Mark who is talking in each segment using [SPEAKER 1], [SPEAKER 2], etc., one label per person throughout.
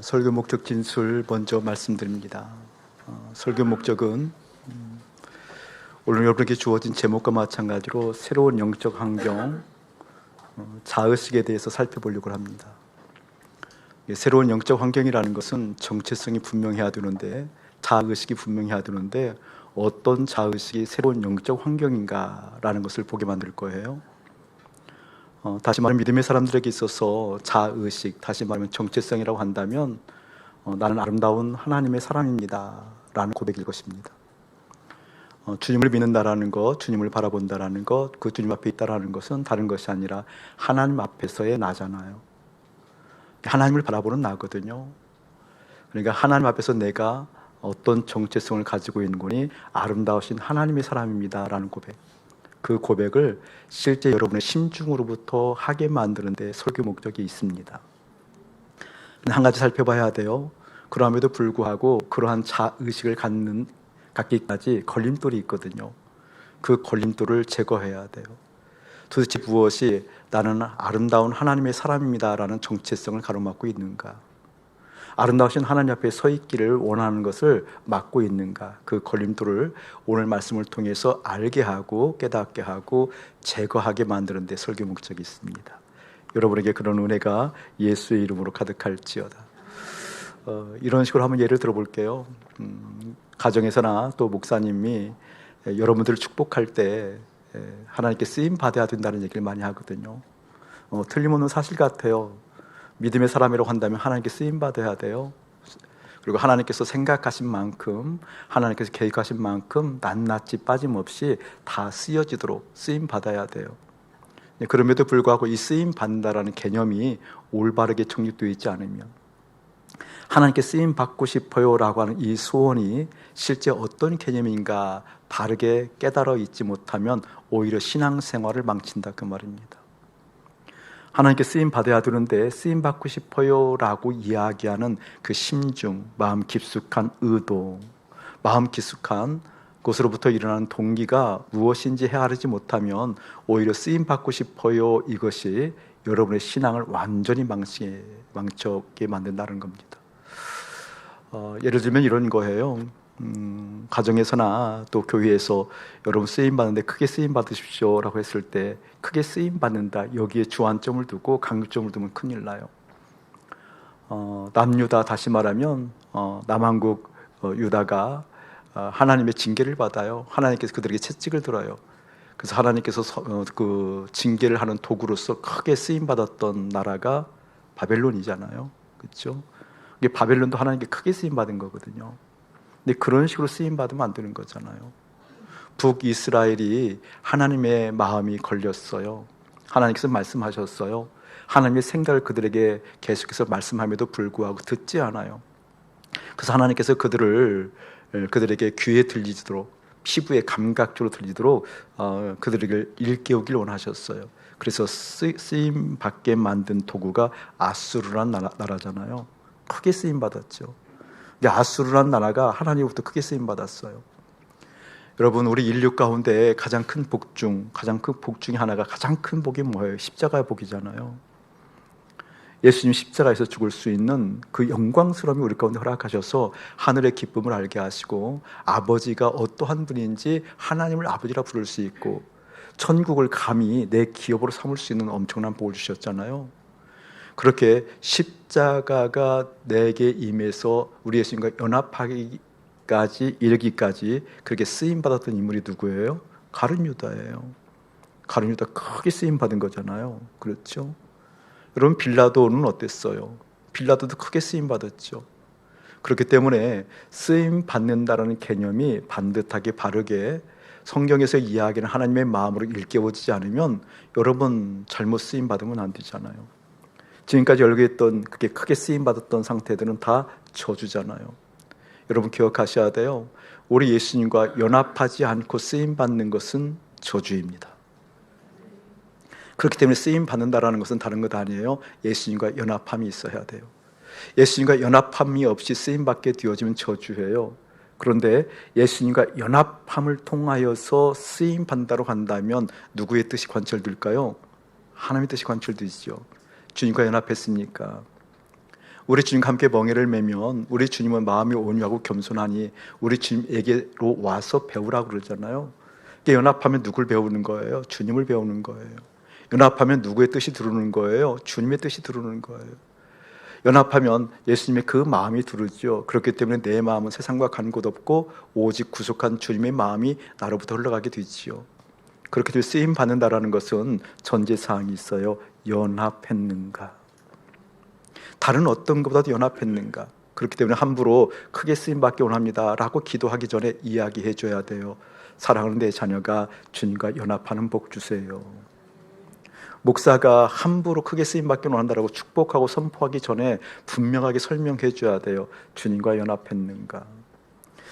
[SPEAKER 1] 설교 목적 진술 먼저 말씀드립니다. 설교 목적은 오늘 여러분에게 주어진 제목과 마찬가지로 새로운 영적 환경, 자의식에 대해서 살펴보려고 합니다. 새로운 영적 환경이라는 것은 정체성이 분명해야 되는데, 자의식이 분명해야 되는데 어떤 자의식이 새로운 영적 환경인가라는 것을 보게 만들 거예요. 다시 말하면 믿음의 사람들에게 있어서 자의식, 다시 말하면 정체성이라고 한다면 나는 아름다운 하나님의 사람입니다 라는 고백일 것입니다. 주님을 믿는다라는 것, 주님을 바라본다라는 것, 그 주님 앞에 있다라는 것은 다른 것이 아니라 하나님 앞에서의 나잖아요. 하나님을 바라보는 나거든요. 그러니까 하나님 앞에서 내가 어떤 정체성을 가지고 있는 거니 아름다우신 하나님의 사람입니다 라는 고백, 그 고백을 실제 여러분의 심중으로부터 하게 만드는 데 설교 목적이 있습니다. 한 가지 살펴봐야 돼요. 그럼에도 불구하고 그러한 자의식을 갖기까지 걸림돌이 있거든요. 그 걸림돌을 제거해야 돼요. 도대체 무엇이 나는 아름다운 하나님의 사람입니다 라는 정체성을 가로막고 있는가? 아름다우신 하나님 앞에 서 있기를 원하는 것을 막고 있는가? 그 걸림돌을 오늘 말씀을 통해서 알게 하고 깨닫게 하고 제거하게 만드는 데 설교 목적이 있습니다. 여러분에게 그런 은혜가 예수의 이름으로 가득할지어다. 이런 식으로 한번 예를 들어볼게요. 가정에서나 또 목사님이 여러분들을 축복할 때 하나님께 쓰임 받아야 된다는 얘기를 많이 하거든요. 틀림없는 사실 같아요. 믿음의 사람이라고 한다면 하나님께 쓰임 받아야 돼요. 그리고 하나님께서 생각하신 만큼, 하나님께서 계획하신 만큼 낱낱이 빠짐없이 다 쓰여지도록 쓰임 받아야 돼요. 그럼에도 불구하고 이 쓰임 받는다라는 개념이 올바르게 정립되어 있지 않으면, 하나님께 쓰임 받고 싶어요 라고 하는 이 소원이 실제 어떤 개념인가 바르게 깨달아 있지 못하면 오히려 신앙생활을 망친다, 그 말입니다. 하나님께 쓰임 받아야 되는데 쓰임 받고 싶어요 라고 이야기하는 그 심중, 마음 깊숙한 의도, 마음 깊숙한 곳으로부터 일어나는 동기가 무엇인지 헤아리지 못하면 오히려 쓰임 받고 싶어요 이것이 여러분의 신앙을 완전히 망치게 만든다는 겁니다. 예를 들면 이런 거예요. 가정에서나 또 교회에서 여러분 쓰임 받는데 크게 쓰임 받으십시오 라고 했을 때, 크게 쓰임 받는다 여기에 주안점을 두고 강조점을 두면 큰일 나요. 남유다, 다시 말하면 남한국 유다가 하나님의 징계를 받아요. 하나님께서 그들에게 채찍을 들어요. 그래서 하나님께서 그 징계를 하는 도구로서 크게 쓰임 받았던 나라가 바벨론이잖아요. 그렇죠? 이게 바벨론도 하나님께 크게 쓰임 받은 거거든요. 근데 그런 식으로 쓰임 받으면 안 되는 거잖아요. 북이스라엘이 하나님의 마음이 걸렸어요. 하나님께서 말씀하셨어요. 하나님의 생각을 그들에게 계속해서 말씀함에도 불구하고 듣지 않아요. 그래서 하나님께서 그들에게 귀에 들리도록, 피부에 감각적으로 들리도록 그들에게 일깨우길 원하셨어요. 그래서 쓰임 받게 만든 도구가 아수르란 나라잖아요. 크게 쓰임 받았죠. 근데 아수르란 나라가 하나님으로부터 크게 쓰임 받았어요. 여러분, 우리 인류 가운데 가장 큰 복 중에 하나가, 가장 큰 복이 뭐예요? 십자가의 복이잖아요. 예수님 십자가에서 죽을 수 있는 그 영광스러움이 우리 가운데 허락하셔서 하늘의 기쁨을 알게 하시고, 아버지가 어떠한 분인지 하나님을 아버지라 부를 수 있고, 천국을 감히 내 기업으로 삼을 수 있는 엄청난 복을 주셨잖아요. 그렇게 십자가가 내게 임해서 우리 예수님과 연합하기까지 이르기까지 그렇게 쓰임받았던 인물이 누구예요? 가룟 유다예요. 가룟 유다 크게 쓰임받은 거잖아요. 그렇죠? 여러분, 빌라도는 어땠어요? 빌라도도 크게 쓰임받았죠. 그렇기 때문에 쓰임받는다라는 개념이 반듯하게 바르게 성경에서 이야기하는 하나님의 마음으로 일깨워지지 않으면 여러분 잘못 쓰임받으면 안 되잖아요. 지금까지 열거했던, 그게 크게 쓰임받았던 상태들은 다 저주잖아요. 여러분 기억하셔야 돼요. 우리 예수님과 연합하지 않고 쓰임받는 것은 저주입니다. 그렇기 때문에 쓰임받는다라는 것은 다른 것 아니에요. 예수님과 연합함이 있어야 돼요. 예수님과 연합함이 없이 쓰임받게 되어지면 저주예요. 그런데 예수님과 연합함을 통하여서 쓰임받는다고 한다면 누구의 뜻이 관철될까요? 하나님의 뜻이 관철되죠. 주님과 연합했습니까? 우리 주님과 함께 멍에를 매면 우리 주님은 마음이 온유하고 겸손하니 우리 주님에게로 와서 배우라고 그러잖아요. 연합하면 누굴 배우는 거예요? 주님을 배우는 거예요. 연합하면 누구의 뜻이 들어오는 거예요? 주님의 뜻이 들어오는 거예요. 연합하면 예수님의 그 마음이 들어오죠. 그렇기 때문에 내 마음은 세상과 간 곳 없고 오직 구속한 주님의 마음이 나로부터 흘러가게 되지요. 그렇게 되어 쓰임 받는다라는 것은 전제사항이 있어요. 연합했는가? 다른 어떤 것보다도 연합했는가? 그렇기 때문에 함부로 크게 쓰임 받기 원합니다 라고 기도하기 전에 이야기해 줘야 돼요. 사랑하는 내 자녀가 주님과 연합하는 복 주세요. 목사가 함부로 크게 쓰임 받기 원한다라고 축복하고 선포하기 전에 분명하게 설명해 줘야 돼요. 주님과 연합했는가?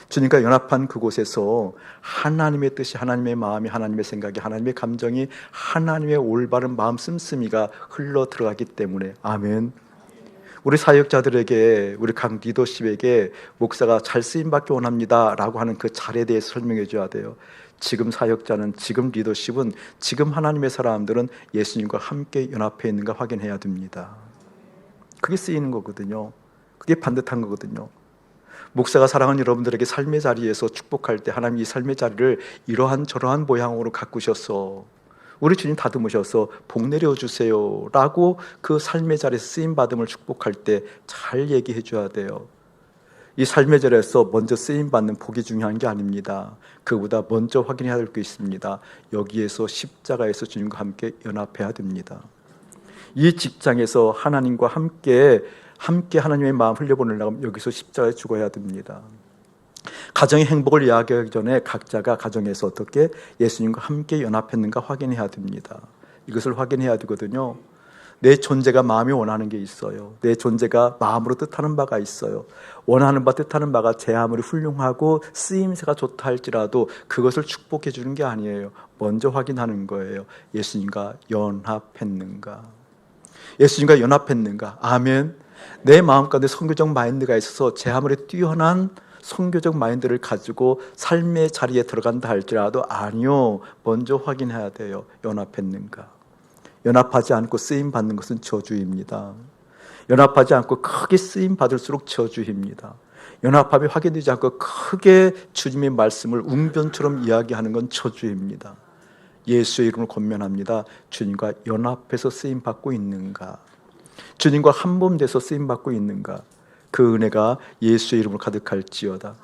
[SPEAKER 1] 주님과 연합한 그곳에서 하나님의 뜻이, 하나님의 마음이, 하나님의 생각이, 하나님의 감정이, 하나님의 올바른 마음 씀씀이가 흘러 들어가기 때문에. 아멘. 우리 사역자들에게, 우리 각 리더십에게 목사가 잘 쓰임받기 원합니다 라고 하는 그 잘에 대해서 설명해 줘야 돼요. 지금 사역자는, 지금 리더십은, 지금 하나님의 사람들은 예수님과 함께 연합해 있는가 확인해야 됩니다. 그게 쓰이는 거거든요. 그게 반듯한 거거든요. 목사가 사랑하는 여러분들에게 삶의 자리에서 축복할 때 하나님 이 삶의 자리를 이러한 저러한 모양으로 가꾸셔서 우리 주님 다듬으셔서 복 내려주세요 라고 그 삶의 자리에서 쓰임받음을 축복할 때 잘 얘기해 줘야 돼요. 이 삶의 자리에서 먼저 쓰임받는 복이 중요한 게 아닙니다. 그보다 먼저 확인해야 될 게 있습니다. 여기에서 십자가에서 주님과 함께 연합해야 됩니다. 이 직장에서 하나님과 함께 하나님의 마음 흘려보내려면 여기서 십자가에 죽어야 됩니다. 가정의 행복을 이야기하기 전에 각자가 가정에서 어떻게 예수님과 함께 연합했는가 확인해야 됩니다. 이것을 확인해야 되거든요. 내 존재가 마음이 원하는 게 있어요. 내 존재가 마음으로 뜻하는 바가 있어요. 원하는 바 뜻하는 바가 제 아무리 훌륭하고 쓰임새가 좋다 할지라도 그것을 축복해 주는 게 아니에요. 먼저 확인하는 거예요. 예수님과 연합했는가? 예수님과 연합했는가? 아멘. 내 마음 가운데 선교적 마인드가 있어서 제 아무리 뛰어난 선교적 마인드를 가지고 삶의 자리에 들어간다 할지라도 아니요. 먼저 확인해야 돼요. 연합했는가? 연합하지 않고 쓰임 받는 것은 저주입니다. 연합하지 않고 크게 쓰임 받을수록 저주입니다. 연합함이 확인되지 않고 크게 주님의 말씀을 웅변처럼 이야기하는 건 저주입니다. 예수의 이름으로 권면합니다. 주님과 연합해서 쓰임 받고 있는가? 주님과 한 몸 돼서 쓰임 받고 있는가? 그 은혜가 예수의 이름으로 가득할지어다.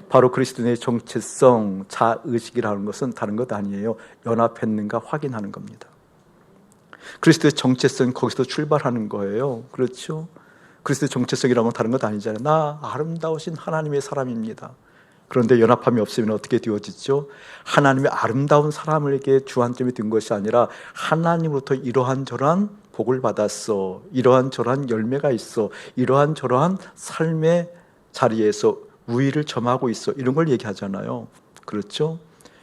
[SPEAKER 1] 바로 그리스도인의 정체성, 자의식이라는 것은 다른 것 아니에요. 연합했는가 확인하는 겁니다. 그리스도의 정체성 거기서 출발하는 거예요. 그렇죠? 그리스도의 정체성이라는 건 다른 것 아니잖아요. 나 아름다우신 하나님의 사람입니다. 그런데 연합함이 없으면 어떻게 되어지죠? 하나님의 아름다운 사람에게 주안점이 된 것이 아니라 하나님으로부터 이러한 저러한 복을 받았어, 이러한 저러한 열매가 있어, 이러한 저러한 삶의 자리에서 우위를 점하고 있어, 이런 걸 얘기하잖아요. 그렇죠?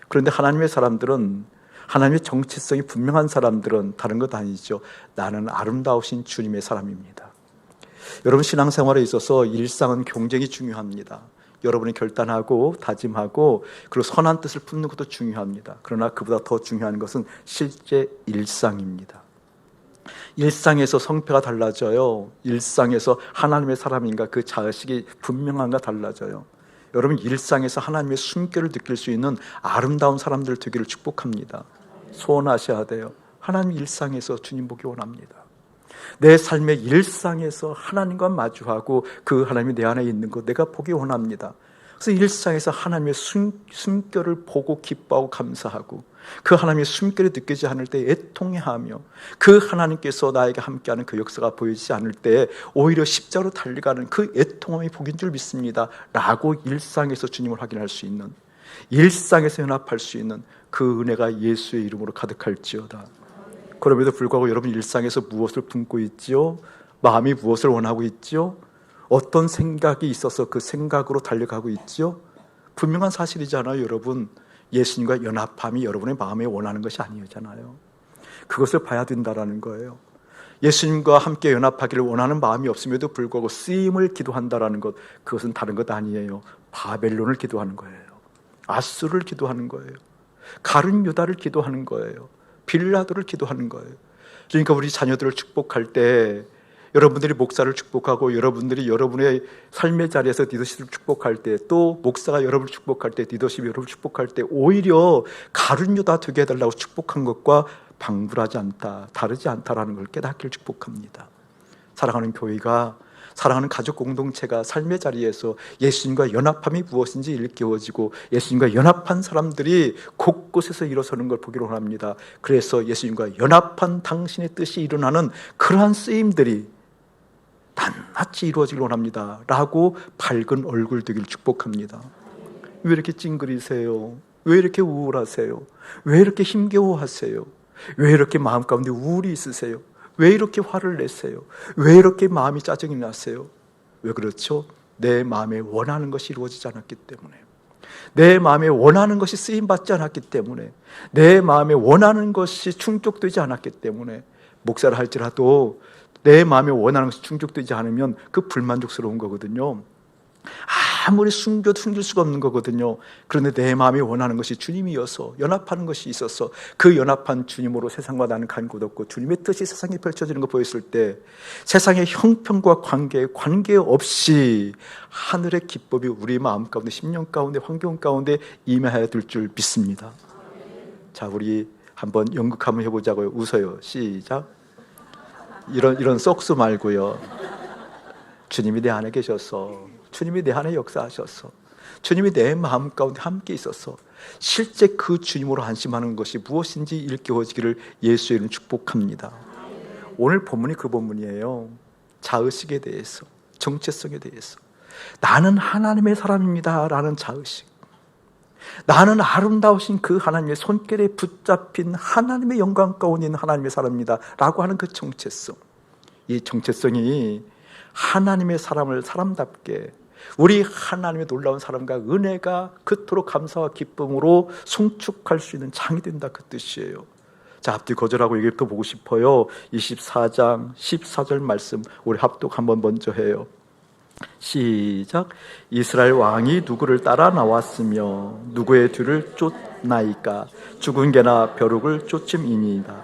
[SPEAKER 1] 그런데 하나님의 사람들은, 하나님의 정체성이 분명한 사람들은 다른 것 아니죠. 나는 아름다우신 주님의 사람입니다. 여러분 신앙생활에 있어서 일상은 굉장히 중요합니다. 여러분이 결단하고 다짐하고 그리고 선한 뜻을 품는 것도 중요합니다. 그러나 그보다 더 중요한 것은 실제 일상입니다. 일상에서 성패가 달라져요. 일상에서 하나님의 사람인가 그 자의식이 분명한가 달라져요. 여러분 일상에서 하나님의 숨결을 느낄 수 있는 아름다운 사람들 되기를 축복합니다. 소원하셔야 돼요. 하나님 일상에서 주님 보기 원합니다. 내 삶의 일상에서 하나님과 마주하고 그 하나님이 내 안에 있는 것 내가 보기 원합니다. 그래서 일상에서 하나님의 숨결을 보고 기뻐하고 감사하고 그 하나님의 숨결이 느껴지지 않을 때 애통해하며 그 하나님께서 나에게 함께하는 그 역사가 보이지 않을 때 오히려 십자가로 달려가는 그 애통함이 복인 줄 믿습니다 라고 일상에서 주님을 확인할 수 있는, 일상에서 연합할 수 있는 그 은혜가 예수의 이름으로 가득할지어다. 그럼에도 불구하고 여러분 일상에서 무엇을 품고 있지요? 마음이 무엇을 원하고 있지요? 어떤 생각이 있어서 그 생각으로 달려가고 있지요? 분명한 사실이잖아요. 여러분 예수님과 연합함이 여러분의 마음에 원하는 것이 아니잖아요. 그것을 봐야 된다는 거예요. 예수님과 함께 연합하기를 원하는 마음이 없음에도 불구하고 쓰임을 기도한다는 것, 그것은 다른 것 아니에요. 바벨론을 기도하는 거예요. 아수를 기도하는 거예요. 가룟 유다를 기도하는 거예요. 빌라도를 기도하는 거예요. 그러니까 우리 자녀들을 축복할 때 여러분들이 목사를 축복하고 여러분들이 여러분의 삶의 자리에서 리더십을 축복할 때, 또 목사가 여러분을 축복할 때, 리더십이 여러분을 축복할 때 오히려 가룟유다 되게 해달라고 축복한 것과 방불하지 않다, 다르지 않다라는 걸 깨닫기를 축복합니다. 사랑하는 교회가, 사랑하는 가족 공동체가 삶의 자리에서 예수님과 연합함이 무엇인지 일깨워지고 예수님과 연합한 사람들이 곳곳에서 일어서는 걸 보기로 합니다. 그래서 예수님과 연합한 당신의 뜻이 일어나는 그러한 쓰임들이 낱낱이 이루어지기로 합니다 라고 밝은 얼굴 되길 축복합니다. 왜 이렇게 찡그리세요? 왜 이렇게 우울하세요? 왜 이렇게 힘겨워하세요? 왜 이렇게 마음 가운데 우울이 있으세요? 왜 이렇게 화를 내세요? 왜 이렇게 마음이 짜증이 나세요? 왜 그렇죠? 내 마음에 원하는 것이 이루어지지 않았기 때문에, 내 마음에 원하는 것이 쓰임받지 않았기 때문에, 내 마음에 원하는 것이 충족되지 않았기 때문에, 목사를 할지라도 내 마음에 원하는 것이 충족되지 않으면 그 불만족스러운 거거든요. 아무리 숨겨도 숨길 수가 없는 거거든요. 그런데 내 마음이 원하는 것이 주님이어서 연합하는 것이 있어서 그 연합한 주님으로 세상과 나는 간곳없고 주님의 뜻이 세상에 펼쳐지는 거 보였을 때 세상의 형편과 관계없이 하늘의 기법이 우리 마음 가운데, 심령 가운데, 환경 가운데 임하여 들 줄 믿습니다. 자, 우리 한번 연극 한번 해보자고요. 웃어요. 시작. 이런 썩수 말고요. 주님이 내 안에 계셔서, 주님이 내 안에 역사하셔서, 주님이 내 마음 가운데 함께 있어서 실제 그 주님으로 안심하는 것이 무엇인지 일깨워지기를 예수의 이름으로 축복합니다. 오늘 본문이 그 본문이에요. 자의식에 대해서, 정체성에 대해서. 나는 하나님의 사람입니다 라는 자의식, 나는 아름다우신 그 하나님의 손길에 붙잡힌 하나님의 영광 가운데 있는 하나님의 사람입니다 라고 하는 그 정체성. 이 정체성이 하나님의 사람을 사람답게, 우리 하나님의 놀라운 사랑과 은혜가 그토록 감사와 기쁨으로 송축할 수 있는 장이 된다, 그 뜻이에요. 자, 앞뒤 거절하고 얘기부터 보고 싶어요. 24장 14절 말씀 우리 합독 한번 먼저 해요. 시작. 이스라엘 왕이 누구를 따라 나왔으며 누구의 뒤를 쫓나이까? 죽은 개나 벼룩을 쫓음이니이다.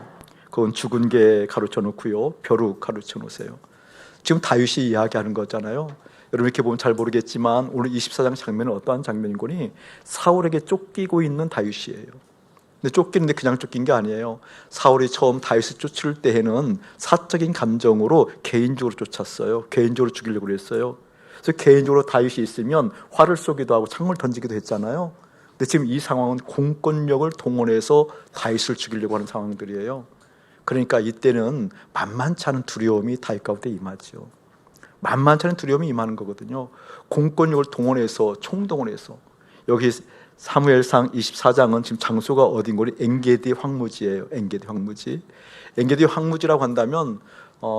[SPEAKER 1] 그건 죽은 개 가로쳐 놓고요, 벼룩 가로쳐 놓으세요. 지금 다윗이 이야기하는 거잖아요. 여러분 이렇게 보면 잘 모르겠지만 오늘 24장 장면은 어떠한 장면이고니, 사울에게 쫓기고 있는 다윗이에요. 근데 쫓기는데 그냥 쫓긴 게 아니에요. 사울이 처음 다윗을 쫓을 때에는 사적인 감정으로 개인적으로 쫓았어요. 개인적으로 죽이려고 그랬어요. 그래서 개인적으로 다윗이 있으면 활을 쏘기도 하고 창을 던지기도 했잖아요. 근데 지금 이 상황은 공권력을 동원해서 다윗을 죽이려고 하는 상황들이에요. 그러니까 이때는 만만치 않은 두려움이 다윗 가운데 임하죠. 만만치 않은 두려움이 임하는 거거든요. 공권력을 동원해서, 총동원해서. 여기 사무엘상 24장은 지금 장소가 어딘 거니? 엔게디 황무지예요. 엔게디 황무지. 엔게디 황무지라고 한다면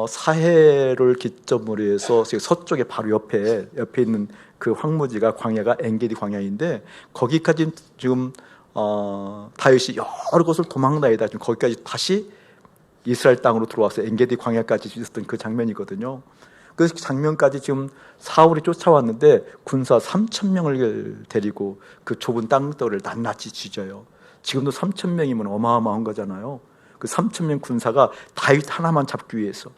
[SPEAKER 1] 사해를 기점으로 해서 서쪽에 바로 옆에 있는 그 황무지가, 광야가 엔게디 광야인데, 거기까지 지금 다윗이 여러 곳을 도망다니다 지금 거기까지 다시 이스라엘 땅으로 들어와서 엔게디 광야까지 있었던 그 장면이거든요. 그 장면까지 지금 사울이 쫓아왔는데 군사 3,000명을 데리고 그 좁은 땅덩어리를 낱낱이 지져요. 지금도 3,000명이면 어마어마한 거잖아요. 그 3,000명 군사가 다윗 하나만 잡기 위해서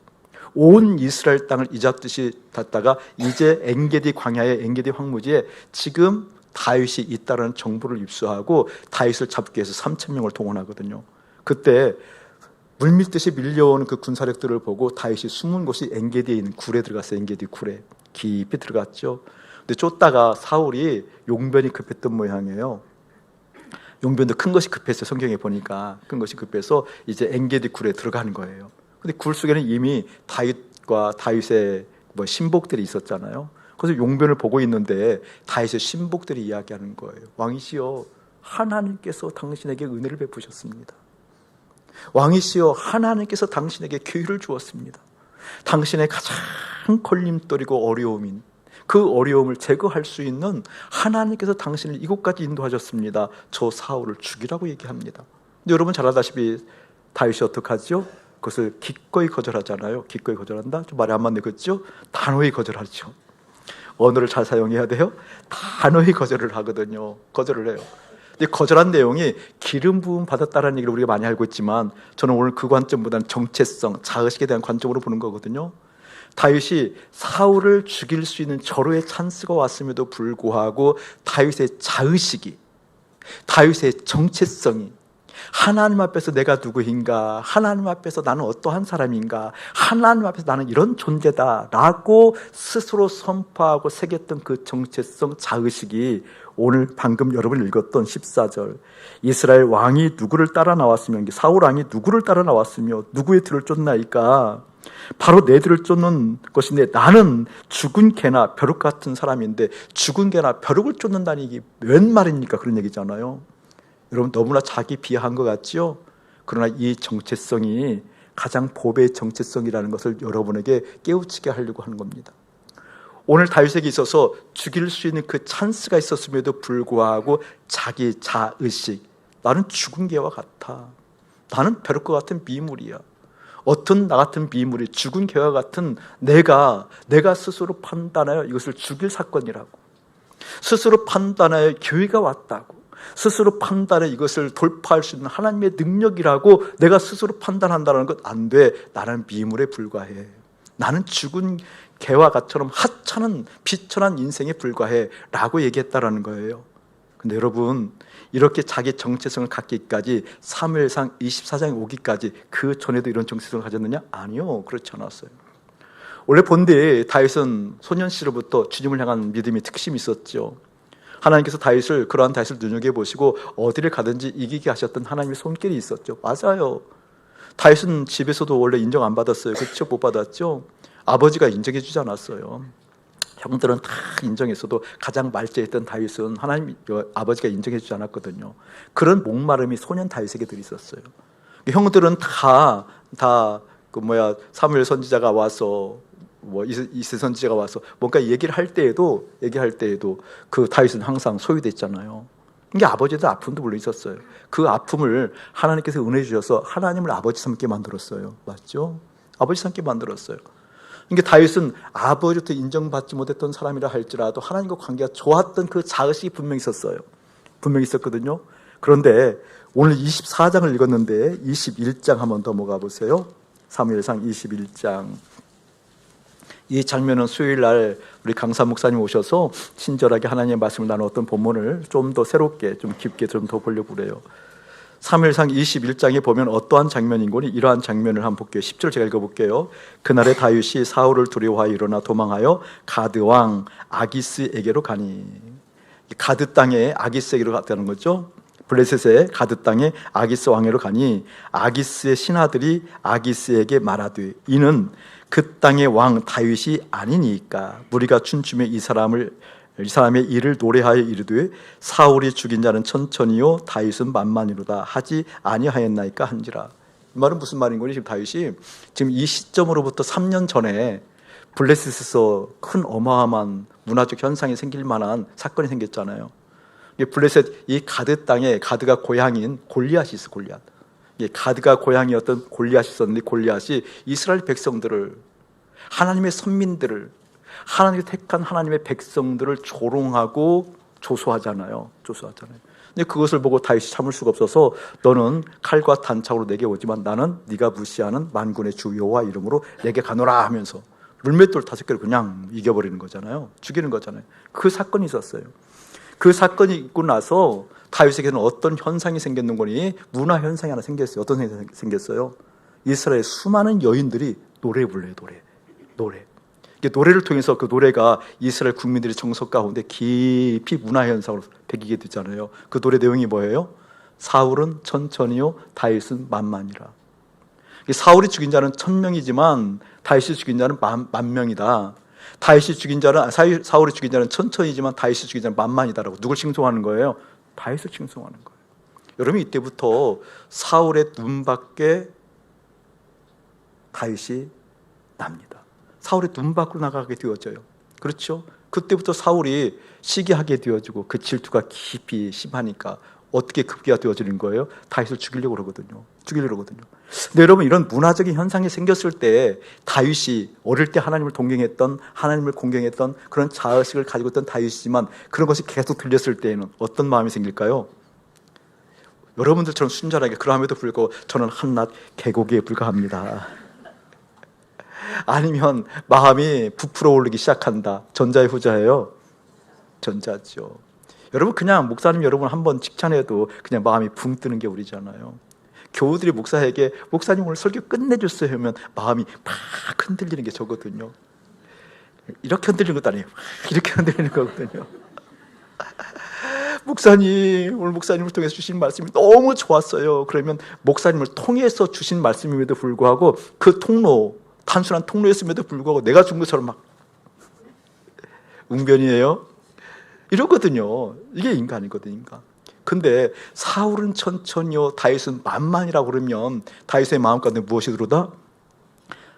[SPEAKER 1] 온 이스라엘 땅을 이잡듯이 닫다가 이제 엔게디 광야의 엔게디 황무지에 지금 다윗이 있다는 정보를 입수하고 다윗을 잡기 위해서 3,000명을 동원하거든요. 그때 물밀듯이 밀려오는 그 군사력들을 보고 다윗이 숨은 곳이 엔게디에 있는 굴에 들어갔어요. 엔게디 굴에 깊이 들어갔죠. 근데 쫓다가 사울이 용변이 급했던 모양이에요. 용변도 큰 것이 급했어요. 성경에 보니까 큰 것이 급해서 이제 엔게디 굴에 들어가는 거예요. 근데 굴 속에는 이미 다윗과 다윗의 신복들이 있었잖아요. 그래서 용변을 보고 있는데 다윗의 신복들이 이야기하는 거예요. 왕이시여, 하나님께서 당신에게 은혜를 베푸셨습니다. 왕이시여, 하나님께서 당신에게 기회를 주었습니다. 당신의 가장 걸림돌이고 어려움인 그 어려움을 제거할 수 있는 하나님께서 당신을 이곳까지 인도하셨습니다. 저 사울을 죽이라고 얘기합니다. 근데 여러분 잘 아다시피 다윗이 어떡하죠? 그것을 기꺼이 거절하잖아요. 기꺼이 거절한다? 좀 말이 안 맞네, 그렇죠? 단호히 거절하죠. 언어를 잘 사용해야 돼요. 단호히 거절을 하거든요. 거절을 해요. 거절한 내용이 기름 부음 받았다는 얘기를 우리가 많이 알고 있지만, 저는 오늘 그 관점보다는 정체성, 자의식에 대한 관점으로 보는 거거든요. 다윗이 사울을 죽일 수 있는 절호의 찬스가 왔음에도 불구하고 다윗의 자의식이, 다윗의 정체성이, 하나님 앞에서 내가 누구인가, 하나님 앞에서 나는 어떠한 사람인가, 하나님 앞에서 나는 이런 존재다라고 스스로 선포하고 새겼던 그 정체성, 자의식이 오늘 방금 여러분이 읽었던 14절, 이스라엘 왕이 누구를 따라 나왔으며, 사울 왕이 누구를 따라 나왔으며 누구의 뒤를 쫓나이까, 바로 내 뒤를 쫓는 것인데 나는 죽은 개나 벼룩 같은 사람인데, 죽은 개나 벼룩을 쫓는다니 이게 웬 말입니까? 그런 얘기잖아요. 여러분, 너무나 자기 비하한 것 같죠? 그러나 이 정체성이 가장 보배의 정체성이라는 것을 여러분에게 깨우치게 하려고 하는 겁니다. 오늘 다윗에게 있어서 죽일 수 있는 그 찬스가 있었음에도 불구하고 자기 자의식, 나는 죽은 개와 같아, 나는 벼룩과 같은 미물이야, 어떤 나 같은 미물이, 죽은 개와 같은 내가 스스로 판단하여 이것을 죽일 사건이라고, 스스로 판단하여 교회가 왔다고, 스스로 판단해 이것을 돌파할 수 있는 하나님의 능력이라고 내가 스스로 판단한다는 것 안 돼. 나는 미물에 불과해. 나는 죽은 개와 같처럼 하찮은 비천한 인생에 불과해 라고 얘기했다라는 거예요. 근데 여러분, 이렇게 자기 정체성을 갖기까지 사무엘상 24장에 오기까지 그 전에도 이런 정체성을 가졌느냐? 아니요, 그렇지 않았어요. 원래 본데 다윗은 소년 시절부터 주님을 향한 믿음이 특심이 있었죠. 하나님께서 그러한 다윗을 눈여겨보시고 어디를 가든지 이기게 하셨던 하나님의 손길이 있었죠. 맞아요. 다윗은 집에서도 원래 인정 안 받았어요. 그렇죠? 못 받았죠? 아버지가 인정해 주지 않았어요. 형들은 다 인정했어도 가장 말째했던 다윗은 하나님 아버지가 인정해 주지 않았거든요. 그런 목마름이 소년 다윗에게 들있었어요. 형들은 사무엘 선지자가 와서 이세 선지자가 와서 뭔가 얘기를 할 때에도 그 다윗은 항상 소유됐잖아요. 이게 아버지도 아픔도 물론 있었어요. 그 아픔을 하나님께서 은혜 주셔서 하나님을 아버지 삼게 만들었어요. 맞죠? 아버지 삼게 만들었어요. 이게 다윗은 아버지부터 인정받지 못했던 사람이라 할지라도 하나님과 관계가 좋았던 그 자의식이 분명히 있었어요. 분명히 있었거든요. 그런데 오늘 24장을 읽었는데 21장 한번 더 넘어가 보세요. 사무엘상 21장. 이 장면은 수요일 날 우리 강사 목사님 오셔서 친절하게 하나님의 말씀을 나누었던 본문을 좀 더 새롭게, 좀 깊게 좀 더 보려고 그래요. 사무엘상 21장에 보면 어떠한 장면인 거니? 이러한 장면을 한번 볼게요. 10절 제가 읽어볼게요. 그날에 다윗이 사울을 두려워하여 일어나 도망하여 가드 왕 아기스에게로 가니. 가드 땅에 아기스에게로 갔다는 거죠. 블레셋의 가드 땅에 아기스 왕에로 가니 아기스의 신하들이 아기스에게 말하되 이는 그 땅의 왕 다윗이 아니니까 무리가 춤추며 이 사람의 일을 노래하여 이르되 사울이 죽인 자는 천천히요 다윗은 만만이로다 하지 아니하였나이까 한지라. 이 말은 무슨 말인 거니? 지금 다윗이 지금 이 시점으로부터 3년 전에 블레셋에서 큰 어마어마한 문화적 현상이 생길 만한 사건이 생겼잖아요. 블레셋 이 가드 땅에 가드가 고향인 골리앗이 있어. 골리앗. 가드가 고향이었던 골리앗이 있었는데 골리앗이 이스라엘 백성들을, 하나님의 선민들을, 하나님이 택한 하나님의 백성들을 조롱하고 조소하잖아요. 근데 그것을 보고 다윗이 참을 수가 없어서 너는 칼과 단창으로 내게 오지만 나는 네가 무시하는 만군의 주 여호와 이름으로 내게 가노라 하면서 물맷돌 5개를 그냥 이겨버리는 거잖아요. 죽이는 거잖아요. 그 사건이 있었어요. 그 사건이 있고 나서 다윗에게는 어떤 현상이 생겼는 거니? 문화 현상이 하나 생겼어요. 어떤 현상이 생겼어요? 이스라엘 수많은 여인들이 노래 불러요. 노래. 노래를 통해서 그 노래가 이스라엘 국민들의 정서 가운데 깊이 문화 현상으로 배기게 되잖아요. 그 노래 내용이 뭐예요? 사울은 천천히요 다윗은 만만이라. 사울이 죽인 자는 1000명이지만 다윗이 죽인 자는 만 명이다. 사울이 죽인 자는 천천히지만 다윗이 죽인 자는 만만이다라고 누굴 칭송하는 거예요? 다윗을 칭송하는 거예요. 여러분, 이때부터 사울의 눈밖에 다윗이 납니다. 사울의 눈 밖으로 나가게 되어져요. 그렇죠? 그때부터 사울이 시기하게 되어지고 그 질투가 깊이 심하니까 어떻게 급기가 되어지는 거예요? 다윗을 죽이려고 그러거든요. 근데 여러분, 이런 문화적인 현상이 생겼을 때 다윗이 어릴 때 하나님을 동경했던, 하나님을 공경했던 그런 자의식을 가지고 있던 다윗이지만 그런 것이 계속 들렸을 때에는 어떤 마음이 생길까요? 여러분들처럼 순전하게 그러함에도 불구하고 저는 한낱 계곡에 불과합니다. 아니면 마음이 부풀어 오르기 시작한다. 전자의 후자예요? 전자죠. 여러분, 그냥 목사님 여러분 한번 칭찬해도 그냥 마음이 붕 뜨는 게 우리잖아요. 교우들이 목사에게 목사님 오늘 설교 끝내줬어요 하면 마음이 막 흔들리는 게 저거든요. 이렇게 흔들리는 것도 아니에요. 이렇게 흔들리는 거거든요. 목사님, 오늘 목사님을 통해서 주신 말씀이 너무 좋았어요. 그러면 목사님을 통해서 주신 말씀임에도 불구하고 그 통로, 단순한 통로였음에도 불구하고 내가 준 것처럼 막 웅변이에요. 이러거든요. 이게 인간이거든요, 인간. 근데 사울은 천천히요, 다윗은 만만이라고 그러면 다윗의 마음 가운데 무엇이 들어오다?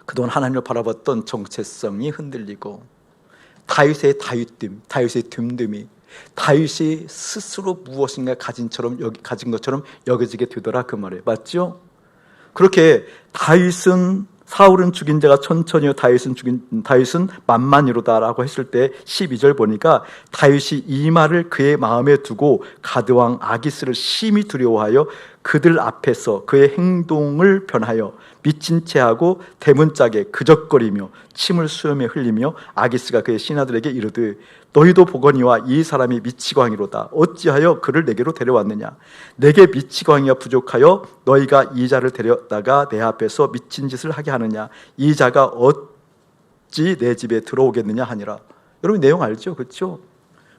[SPEAKER 1] 그동안 하나님을 바라봤던 정체성이 흔들리고 다윗의 됨됨이 다윗이 스스로 무엇인가 가진 것처럼 여겨지게 되더라, 그 말이에요. 맞죠? 그렇게 사울은 죽인 자가 천천히요, 다윗은 만만이로다라고 했을 때 12절 보니까 다윗이 이 말을 그의 마음에 두고 가드왕 아기스를 심히 두려워하여 그들 앞에서 그의 행동을 변하여 미친 채하고 대문짝에 그적거리며 침을 수염에 흘리며 아기스가 그의 신하들에게 이르되 너희도 보거니와 이 사람이 미치광이로다. 어찌하여 그를 내게로 데려왔느냐? 내게 미치광이가 부족하여 너희가 이 자를 데려다가 내 앞에서 미친 짓을 하게 하느냐? 이 자가 어찌 내 집에 들어오겠느냐 하니라. 여러분 내용 알죠? 그렇죠?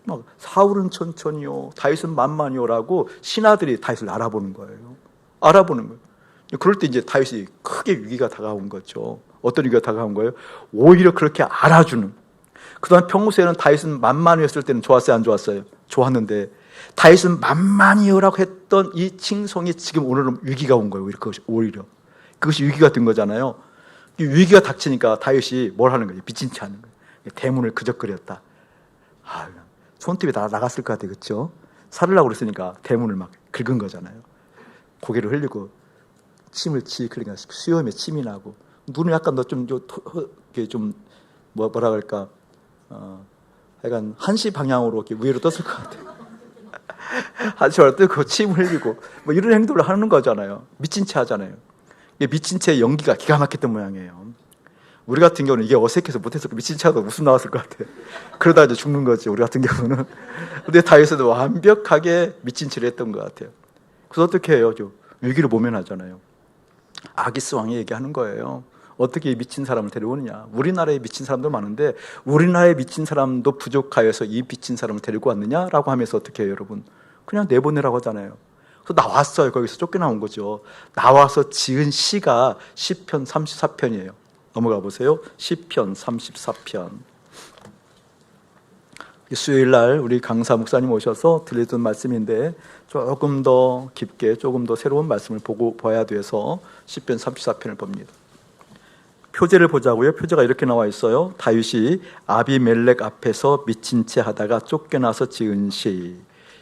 [SPEAKER 1] 막 사울은 천천히요, 다윗은 만만히요라고 신하들이 다윗을 알아보는 거예요. 알아보는 거예요. 그럴 때 이제 다윗이 크게 위기가 다가온 거죠. 어떤 위기가 다가온 거예요? 오히려 그렇게 알아주는. 그동안 평소에는 다윗은 만만히였을 때는 좋았어요, 안 좋았어요? 좋았는데 다윗은 만만히요라고 했던 이 칭송이 지금 오늘은 위기가 온 거예요. 오히려 그것이 위기가 된 거잖아요. 이 위기가 닥치니까 다윗이 뭘 하는 거예요? 미친 채 하는 거예요. 대문을 그적거렸다. 손톱이 나갔을 것 같아요, 그렇죠? 살으려고 그랬으니까 대문을 막 긁은 거잖아요. 고개를 흘리고 침을 치익 흘리니까 수염에 침이 나고 눈을 약간 뭐라 그럴까? 약간 한시 방향으로 이렇게 위로 떴을 것 같아요. 한시 방향으로 뜨고 침 흘리고 뭐 이런 행동을 하는 거잖아요. 미친 채 하잖아요. 미친 채의 연기가 기가 막혔던 모양이에요. 우리 같은 경우는 이게 어색해서 못했을 거, 미친 채 하다 웃음 나왔을 것 같아요. 그러다 이제 죽는 거지, 우리 같은 경우는. 근데 다윗은 완벽하게 미친 채를 했던 것 같아요. 그래서 어떻게 해요? 위기를 모면하잖아요. 아기스 왕이 얘기하는 거예요. 어떻게 미친 사람을 데려오느냐? 우리나라에 미친 사람도 많은데 우리나라에 미친 사람도 부족하여서 이 미친 사람을 데리고 왔느냐라고 하면서 어떻게 해요, 여러분? 그냥 내보내라고 하잖아요. 그래서 나왔어요. 거기서 쫓겨나온 거죠. 나와서 지은 시가 시편 34편이에요. 넘어가 보세요. 시편 34편. 수요일 날 우리 강사 목사님 오셔서 들려준 말씀인데 조금 더 깊게, 조금 더 새로운 말씀을 봐야 돼서 시편 34편을 봅니다. 표제를 보자고요. 표제가 이렇게 나와 있어요. 다윗이 아비멜렉 앞에서 미친 채 하다가 쫓겨나서 지은 시.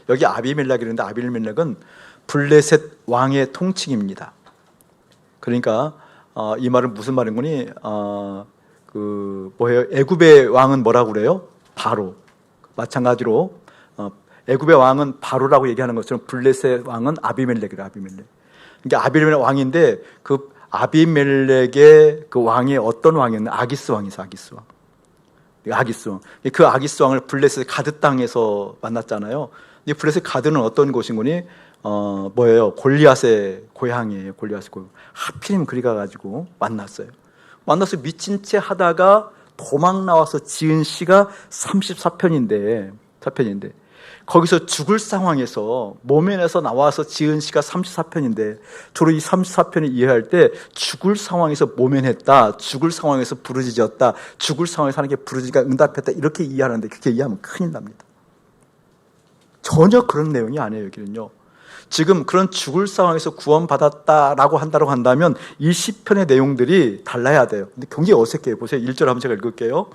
[SPEAKER 1] 여기 아비멜렉이라는데 아비멜렉은 블레셋 왕의 통칭입니다. 그러니까 이 말은 무슨 말인 거니? 애굽의 왕은 뭐라고 그래요? 바로. 마찬가지로 애굽의 왕은 바로라고 얘기하는 것처럼 블레셋 왕은 아비멜렉이라. 그러니까 아비멜렉 왕인데 그 아비멜렉의 그 왕이 어떤 왕이었나? 아기스 왕이죠. 아기스 왕. 그 아기스 왕을 블레셋 가드 땅에서 만났잖아요. 이 블레셋 가드는 어떤 곳인 거니? 뭐예요? 골리앗의 고향이에요. 골리앗의 고향. 하필이면 그리 가가지고 만났어요. 만나서 미친 채 하다가 도망 나와서 지은 시가 34편인데 거기서 죽을 상황에서 모면에서 나와서 지은 시가 34편인데 주로 이 34편을 이해할 때 죽을 상황에서 모면했다, 죽을 상황에서 부르짖었다, 죽을 상황에서 하나님께 부르짖가 응답했다 이렇게 이해하는데 그렇게 이해하면 큰일 납니다. 전혀 그런 내용이 아니에요. 여기는요. 지금 그런 죽을 상황에서 구원받았다라고 한다면 이 시편의 내용들이 달라야 돼요. 근데 굉장히 어색해요. 보세요. 1절 한번 제가 읽을게요.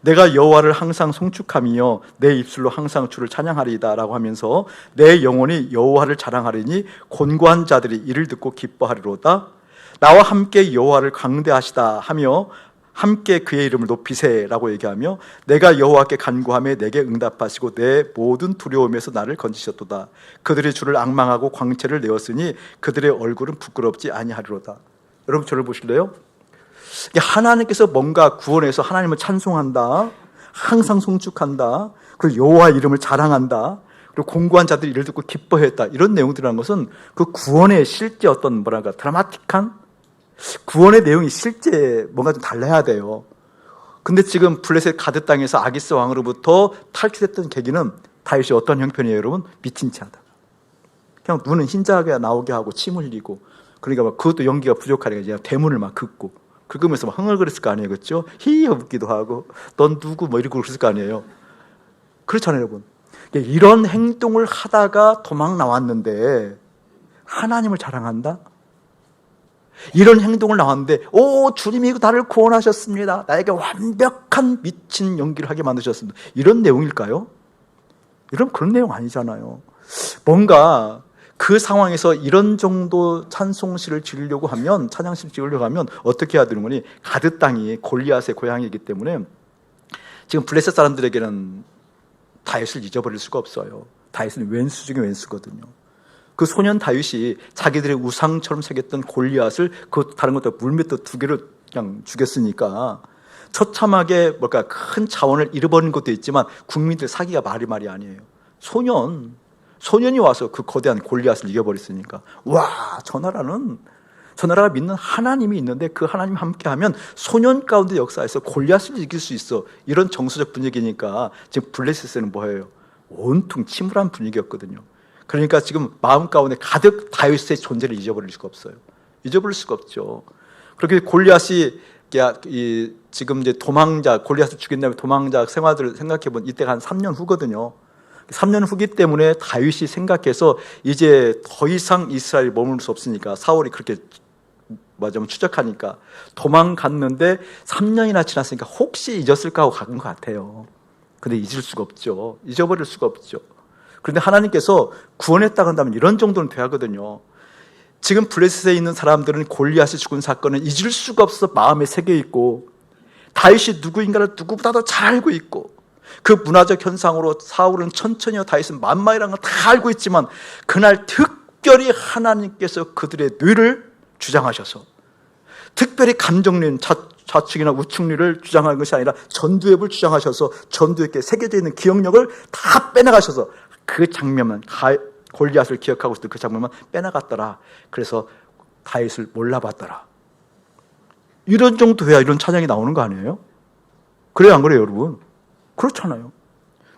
[SPEAKER 1] 내가 여호와를 항상 송축하며 내 입술로 항상 주를 찬양하리이다 라고 하면서 내 영혼이 여호와를 자랑하리니 곤고한 자들이 이를 듣고 기뻐하리로다. 나와 함께 여호와를 강대하시다 하며 함께 그의 이름을 높이세라고 얘기하며 내가 여호와께 간구하며 내게 응답하시고 내 모든 두려움에서 나를 건지셨도다. 그들이 주를 앙망하고 광채를 내었으니 그들의 얼굴은 부끄럽지 아니하리로다. 여러분 저를 보실래요? 하나님께서 뭔가 구원해서 하나님을 찬송한다, 항상 송축한다, 그리고 여호와 이름을 자랑한다, 그리고 공고한 자들이 이를 듣고 기뻐했다, 이런 내용들이라는 것은 그 구원의 실제 어떤 뭐랄까 드라마틱한 구원의 내용이 실제 뭔가 좀 달라야 돼요. 근데 지금 블레셋 가드 땅에서 아기스 왕으로부터 탈출했던 계기는 다윗이 어떤 형편이에요, 여러분? 미친 채 하다가 그냥 눈은 흰자가 나오게 하고 침 흘리고, 그러니까 막 그것도 연기가 부족하니까 이제 대문을 막 긋고 긁으면서 막 흥얼거렸을 거 아니에요, 그렇죠? 히히 웃기도 하고 넌 누구 뭐 이러고 그랬을 거 아니에요. 그렇잖아요, 여러분. 이런 행동을 하다가 도망 나왔는데 하나님을 자랑한다? 이런 행동을 나왔는데 오, 주님이 나를 구원하셨습니다, 나에게 완벽한 미친 연기를 하게 만드셨습니다, 이런 내용일까요? 이런 그런 내용 아니잖아요. 뭔가 그 상황에서 이런 정도 찬송시를 지으려고 하면, 찬양시를 지으려고 하면 어떻게 해야 되는 거니? 가드 땅이 골리앗의 고향이기 때문에 지금 블레셋 사람들에게는 다윗을 잊어버릴 수가 없어요. 다윗은 왼수 중에 왼수거든요. 그 소년 다윗이 자기들의 우상처럼 새겼던 골리앗을 그 다른 것도 물맷돌 2개를 그냥 죽였으니까 처참하게 뭔가 큰 자원을 잃어버린 것도 있지만 국민들 사기가 말이 아니에요. 소년이 와서 그 거대한 골리앗을 이겨버렸으니까, 와, 저 나라가 믿는 하나님이 있는데 그 하나님 함께하면 소년 가운데 역사에서 골리앗을 이길 수 있어, 이런 정서적 분위기니까 지금 블레셋에는 뭐예요? 온통 침울한 분위기였거든요. 그러니까 지금 마음 가운데 가득 다윗의 존재를 잊어버릴 수가 없어요. 잊어버릴 수가 없죠. 그렇게 골리앗이 지금 이제 골리앗을 죽인 다음에 도망자 생활들을 생각해보면 이때가 한 3년 후거든요. 3년 후기 때문에 다윗이 생각해서 이제 더 이상 이스라엘에 머물 수 없으니까, 사울이 그렇게 추적하니까 도망갔는데 3년이나 지났으니까 혹시 잊었을까 하고 간 것 같아요. 근데 잊을 수가 없죠. 잊어버릴 수가 없죠. 그런데 하나님께서 구원했다고 한다면 이런 정도는 돼야 하거든요. 지금 블레셋에 있는 사람들은 골리앗이 죽은 사건을 잊을 수가 없어 마음에 새겨 있고, 다윗이 누구인가를 누구보다도 잘 알고 있고, 그 문화적 현상으로 사울은 천천히요, 다윗은 만마이라는 걸 다 알고 있지만 그날 특별히 하나님께서 그들의 뇌를 주장하셔서, 특별히 감정린 좌측이나 우측리를 주장하는 것이 아니라 전두엽을 주장하셔서 전두엽에 새겨져 있는 기억력을 다 빼나가셔서 그 장면만, 골리앗을 기억하고 있을 때 그 장면만 빼나갔더라. 그래서 다윗을 몰라봤더라. 이런 정도 해야 이런 찬양이 나오는 거 아니에요? 그래요, 안 그래요, 여러분? 그렇잖아요.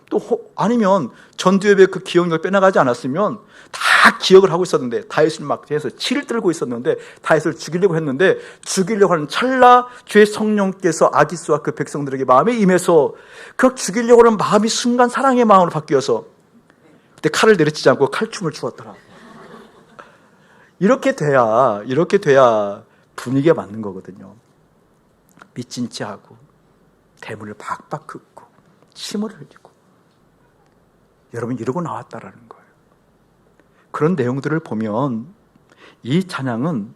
[SPEAKER 1] 또 아니면 전두엽의 그 기억력을 빼나가지 않았으면 다 기억을 하고 있었는데, 다윗을 막 해서 치를 들고 있었는데, 다윗을 죽이려고 했는데, 죽이려고 하는 찰나 주의 성령께서 아기스와 그 백성들에게 마음에 임해서 그 죽이려고 하는 마음이 순간 사랑의 마음으로 바뀌어서 그때 칼을 내리치지 않고 칼춤을 추었더라. 이렇게 돼야 분위기가 맞는 거거든요. 미친 채 하고 대문을 박박 긋고 침을 흘리고, 여러분 이러고 나왔다라는 거예요. 그런 내용들을 보면 이 찬양은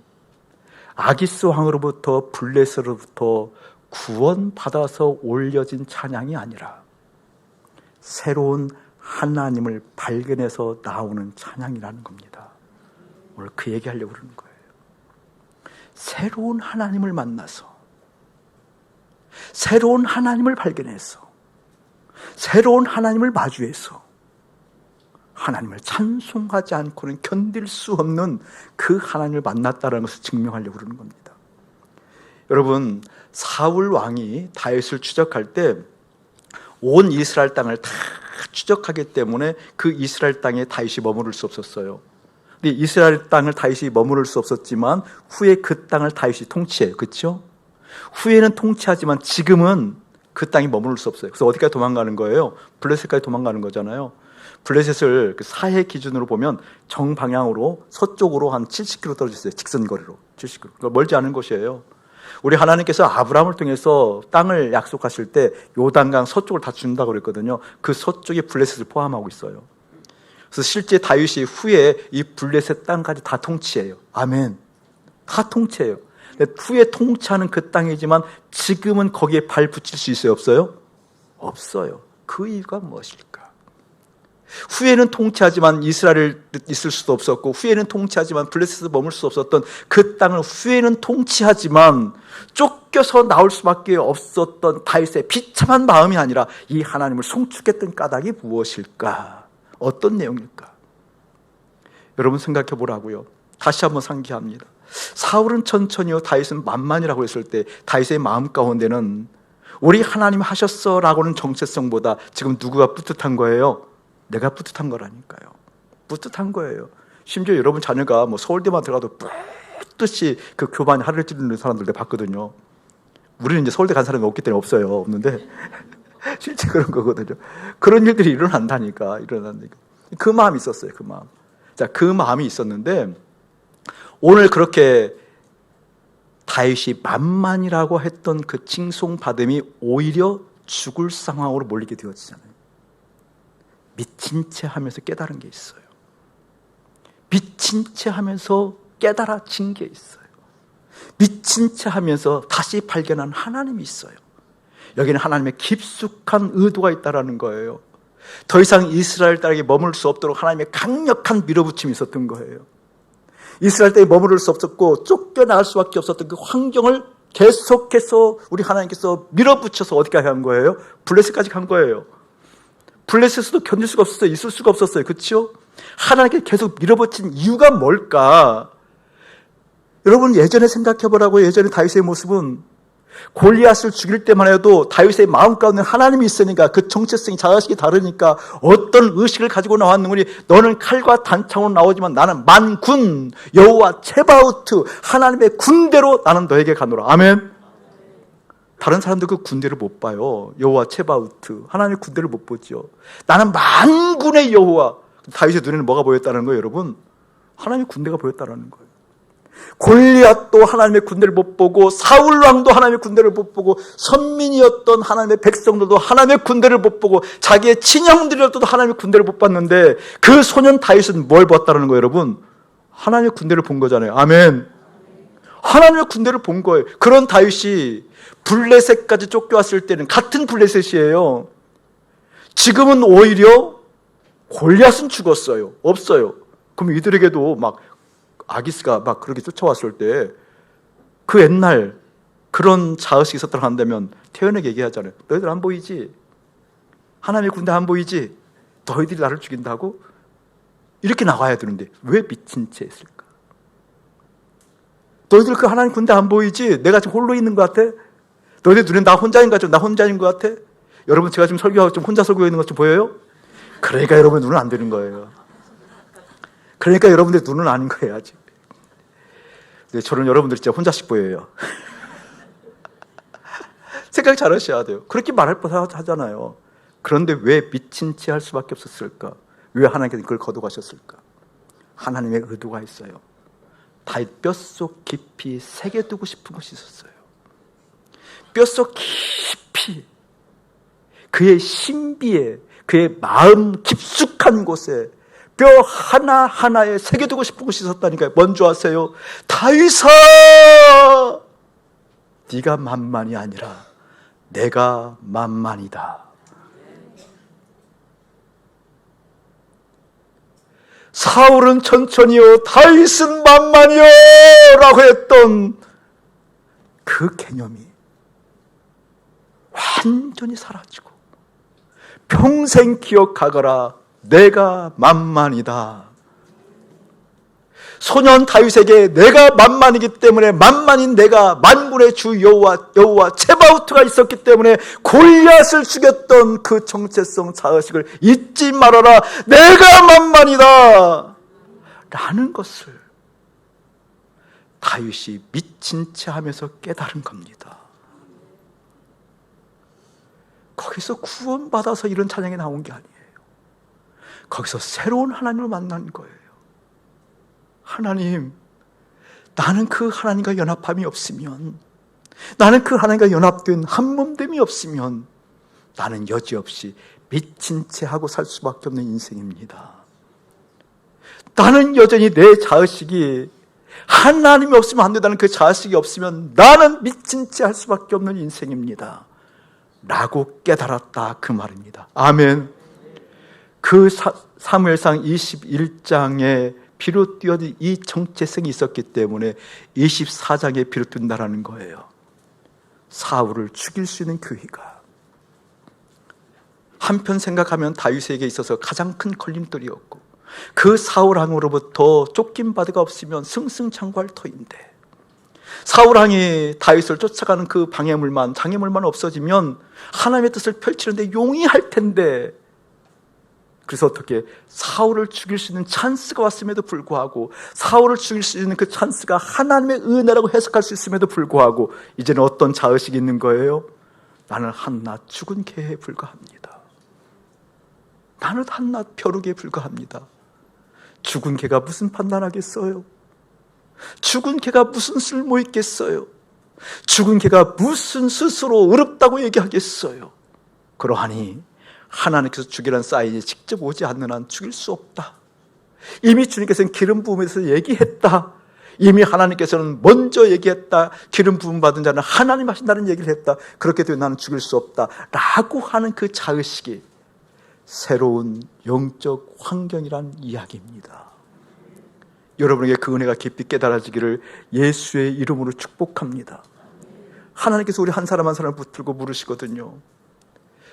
[SPEAKER 1] 아기스 왕으로부터 블레셋으로부터 구원받아서 올려진 찬양이 아니라 새로운 하나님을 발견해서 나오는 찬양이라는 겁니다. 오늘 그 얘기하려고 그러는 거예요. 새로운 하나님을 만나서, 새로운 하나님을 발견해서, 새로운 하나님을 마주해서 하나님을 찬송하지 않고는 견딜 수 없는 그 하나님을 만났다는 것을 증명하려고 그러는 겁니다. 여러분, 사울 왕이 다윗을 추적할 때 온 이스라엘 땅을 다 추적하기 때문에 그 이스라엘 땅에 다윗이 머무를 수 없었어요. 근데 이스라엘 땅을 다윗이 머무를 수 없었지만 후에 그 땅을 다윗이 통치해요. 그렇죠? 후에는 통치하지만 지금은 그 땅이 머무를 수 없어요. 그래서 어디까지 도망가는 거예요? 블레셋까지 도망가는 거잖아요. 블레셋을 사해 기준으로 보면 정방향으로 서쪽으로 한 70km 떨어져 있어요. 직선거리로 70km. 그러니까 멀지 않은 곳이에요. 우리 하나님께서 아브라함을 통해서 땅을 약속하실 때 요단강 서쪽을 다 준다고 그랬거든요. 그 서쪽에 블레셋을 포함하고 있어요. 그래서 실제 다윗이 후에 이 블레셋 땅까지 다 통치해요. 아멘. 다 통치해요. 후에 통치하는 그 땅이지만 지금은 거기에 발 붙일 수 있어요? 없어요? 없어요. 그 이유가 무엇일까? 후에는 통치하지만 이스라엘을 있을 수도 없었고, 후에는 통치하지만 블레셋에서 머물 수 없었던 그 땅을 후에는 통치하지만 쫓겨서 나올 수밖에 없었던 다윗의 비참한 마음이 아니라 이 하나님을 송축했던 까닭이 무엇일까? 어떤 내용일까? 여러분 생각해 보라고요. 다시 한번 상기합니다. 사울은 천천히요, 다윗은 만만이라고 했을 때 다윗의 마음 가운데는 우리 하나님 하셨어라고는 정체성보다 지금 누구가 뿌듯한 거예요? 내가 뿌듯한 거라니까요. 뿌듯한 거예요. 심지어 여러분 자녀가 뭐 서울대만 들어가도 뿌듯이 그 교반에 하루를 찌르는 사람들 내가 봤거든요. 우리는 이제 서울대 간 사람이 없기 때문에 없는데 실제 그런 거거든요. 그런 일들이 일어난다니까. 그 마음이 있었어요. 그 마음. 자, 그 마음이 있었는데 오늘 그렇게 다윗이 만만이라고 했던 그 칭송받음이 오히려 죽을 상황으로 몰리게 되어지잖아요. 미친 채 하면서 깨달은 게 있어요. 미친 채 하면서 깨달아진 게 있어요. 미친 채 하면서 다시 발견한 하나님이 있어요. 여기는 하나님의 깊숙한 의도가 있다는 거예요. 더 이상 이스라엘 땅에 머물 수 없도록 하나님의 강력한 밀어붙임이 있었던 거예요. 이스라엘 땅에 머무를 수 없었고 쫓겨나갈 수밖에 없었던 그 환경을 계속해서 우리 하나님께서 밀어붙여서 어디까지 간 거예요? 블레셋까지 간 거예요. 블레셋에서도 견딜 수가 없었어요. 있을 수가 없었어요. 그렇죠? 하나님께 계속 밀어붙인 이유가 뭘까? 여러분 예전에 생각해보라고요. 예전에 다윗의 모습은 골리앗을 죽일 때만 해도 다윗의 마음 가운데 하나님이 있으니까 그 정체성이 자식이 다르니까 어떤 의식을 가지고 나왔는지, 너는 칼과 단창으로 나오지만 나는 만군 여호와 체바우트 하나님의 군대로 나는 너에게 가노라. 아멘. 다른 사람들 그 군대를 못 봐요. 여호와 체바우트 하나님의 군대를 못 보죠. 나는 만군의 여호와. 다윗의 눈에는 뭐가 보였다는 거예요, 여러분? 하나님의 군대가 보였다는 거예요. 골리앗도 하나님의 군대를 못 보고 사울 왕도 하나님의 군대를 못 보고 선민이었던 하나님의 백성들도 하나님의 군대를 못 보고 자기의 친형들이었던 하나님의 군대를 못 봤는데 그 소년 다윗은 뭘 봤다는 거예요, 여러분? 하나님의 군대를 본 거잖아요. 아멘. 하나님의 군대를 본 거예요. 그런 다윗이 블레셋까지 쫓겨왔을 때는 같은 블레셋이에요. 지금은 오히려 골리앗은 죽었어요. 없어요. 그럼 이들에게도 막 아기스가 막 그렇게 쫓아왔을 때 그 옛날 그런 자의식이 있었다고 한다면 태연에게 얘기하잖아요. 너희들 안 보이지? 하나님의 군대 안 보이지? 너희들이 나를 죽인다고? 이렇게 나와야 되는데 왜 미친 채 했을까? 너희들 그 하나님 군대 안 보이지? 내가 지금 홀로 있는 것 같아? 너희들 눈에 나 혼자인 것 같아? 나 혼자인 것 같아? 여러분 제가 지금 설교하고 좀 혼자 설교하고 있는 것 좀 보여요? 그러니까 여러분 눈은 안 되는 거예요. 그러니까 여러분들 눈은 아닌 거예요, 아직. 근데 저는 여러분들 진짜 혼자씩 보여요. 생각 잘 하셔야 돼요. 그렇게 말할 뻔 하잖아요. 그런데 왜 미친 채 할 수밖에 없었을까? 왜 하나님께서 그걸 거둬가셨을까? 하나님의 의도가 있어요. 다윗 뼛속 깊이 새겨두고 싶은 것이 있었어요. 뼛속 깊이 그의 신비에, 그의 마음 깊숙한 곳에 뼈 하나하나에 새겨두고 싶은 것이 있었다니까요. 뭔지 아세요? 다윗아, 네가 만만이 아니라 내가 만만이다. 사울은 천천히요, 다윗은 만만이요 라고 했던 그 개념이 완전히 사라지고 평생 기억하거라, 내가 만만이다. 소년 다윗에게 내가 만만이기 때문에, 만만인 내가 만군의 주 여호와 체바우트가 있었기 때문에 골리앗을 죽였던 그 정체성 자의식을 잊지 말아라, 내가 만만이다 라는 것을 다윗이 미친 채 하면서 깨달은 겁니다. 거기서 구원받아서 이런 찬양이 나온 게 아니에요. 거기서 새로운 하나님을 만난 거예요. 하나님, 나는 그 하나님과 연합함이 없으면, 나는 그 하나님과 연합된 한몸됨이 없으면 나는 여지없이 미친 채 하고 살 수밖에 없는 인생입니다. 나는 여전히 내 자의식이 하나님이 없으면 안 된다는 그 자의식이 없으면 나는 미친 채 할 수밖에 없는 인생입니다 라고 깨달았다, 그 말입니다. 아멘. 그 사무엘상 21장에 비롯되어진 이 정체성이 있었기 때문에 24장에 비롯된다라는 거예요. 사울을 죽일 수 있는 교회가. 한편 생각하면 다윗에게 있어서 가장 큰 걸림돌이었고, 그 사울왕으로부터 쫓긴 바가 없으면 승승장구할 터인데, 사울왕이 다윗을 쫓아가는 그 장애물만 없어지면 하나님의 뜻을 펼치는데 용이할 텐데, 그래서 어떻게 사울을 죽일 수 있는 찬스가 왔음에도 불구하고, 사울을 죽일 수 있는 그 찬스가 하나님의 은혜라고 해석할 수 있음에도 불구하고 이제는 어떤 자의식이 있는 거예요? 나는 한낱 죽은 개에 불과합니다. 나는 한낱 벼룩에 불과합니다. 죽은 개가 무슨 판단하겠어요? 죽은 개가 무슨 쓸모 있겠어요? 죽은 개가 무슨 스스로 어렵다고 얘기하겠어요? 그러하니 하나님께서 죽이라는 사인이 직접 오지 않는 한 죽일 수 없다. 이미 주님께서는 기름 부음에서 얘기했다. 이미 하나님께서는 먼저 얘기했다. 기름 부음 받은 자는 하나님 하신다는 얘기를 했다. 그렇게 되면 나는 죽일 수 없다 라고 하는 그 자의식이 새로운 영적 환경이란 이야기입니다. 여러분에게 그 은혜가 깊이 깨달아지기를 예수의 이름으로 축복합니다. 하나님께서 우리 한 사람 한 사람을 붙들고 물으시거든요.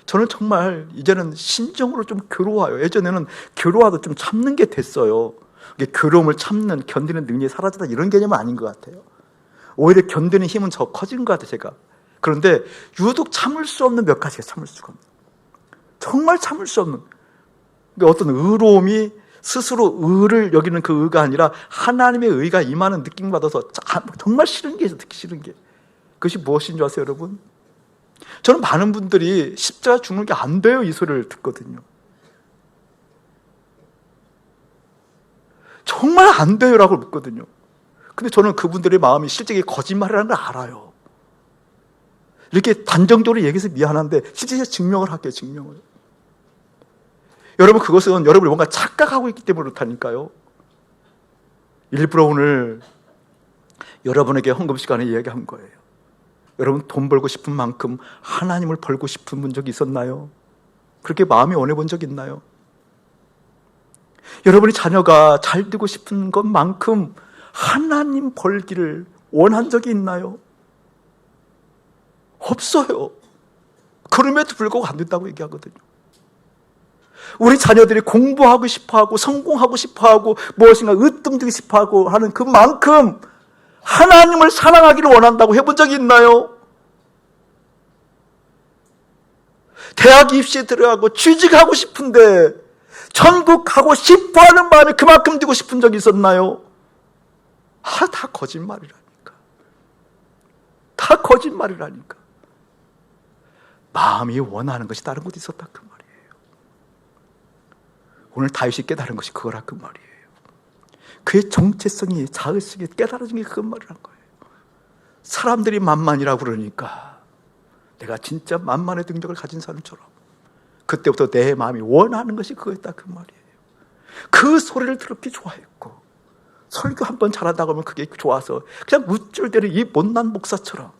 [SPEAKER 1] 저는 정말 이제는 심정으로 좀 괴로워요. 예전에는 괴로워도 좀 참는 게 됐어요. 괴로움을 참는, 견디는 능력이 사라지다 이런 개념은 아닌 것 같아요. 오히려 견디는 힘은 더 커지는 것 같아요, 제가. 그런데 유독 참을 수 없는 몇 가지가 참을 수가 없는, 정말 참을 수 없는 어떤 의로움이 스스로 의를 여기는 그 의가 아니라 하나님의 의가 임하는 느낌 받아서 정말 싫은 게 있어요. 듣기 싫은 게. 그것이 무엇인 줄 아세요, 여러분? 저는 많은 분들이 십자가 죽는 게 안 돼요 이 소리를 듣거든요. 정말 안 돼요 라고 묻거든요. 근데 저는 그분들의 마음이 실제 거짓말이라는 걸 알아요. 이렇게 단정적으로 얘기해서 미안한데 실제 증명을 할게요. 증명을. 여러분, 그것은 여러분이 뭔가 착각하고 있기 때문에 그렇다니까요. 일부러 오늘 여러분에게 헌금 시간에 이야기한 거예요. 여러분, 돈 벌고 싶은 만큼 하나님을 벌고 싶은 적이 있었나요? 그렇게 마음이 원해본 적 있나요? 여러분이 자녀가 잘 되고 싶은 것만큼 하나님 벌기를 원한 적이 있나요? 없어요. 그럼에도 불구하고 안 된다고 얘기하거든요. 우리 자녀들이 공부하고 싶어하고 성공하고 싶어하고 무엇인가 으뜸되고 싶어하고 하는 그만큼 하나님을 사랑하기를 원한다고 해본 적이 있나요? 대학 입시에 들어가고 취직하고 싶은데 전국 가고 싶어하는 마음이 그만큼 되고 싶은 적이 있었나요? 다 거짓말이라니까. 다 거짓말이라니까. 마음이 원하는 것이 다른 곳에 있었다 그 말이에요. 오늘 다윗이 깨달은 것이 그거라 그 말이에요. 그의 정체성이, 자의식이 깨달아진 게 그 말이란 거예요. 사람들이 만만이라고 그러니까 내가 진짜 만만의 능력을 가진 사람처럼 그때부터 내 마음이 원하는 것이 그거였다 그 말이에요. 그 소리를 그렇게 좋아했고, 설교 한 번 잘한다고 하면 그게 좋아서 그냥 우쭐대는 이 못난 목사처럼,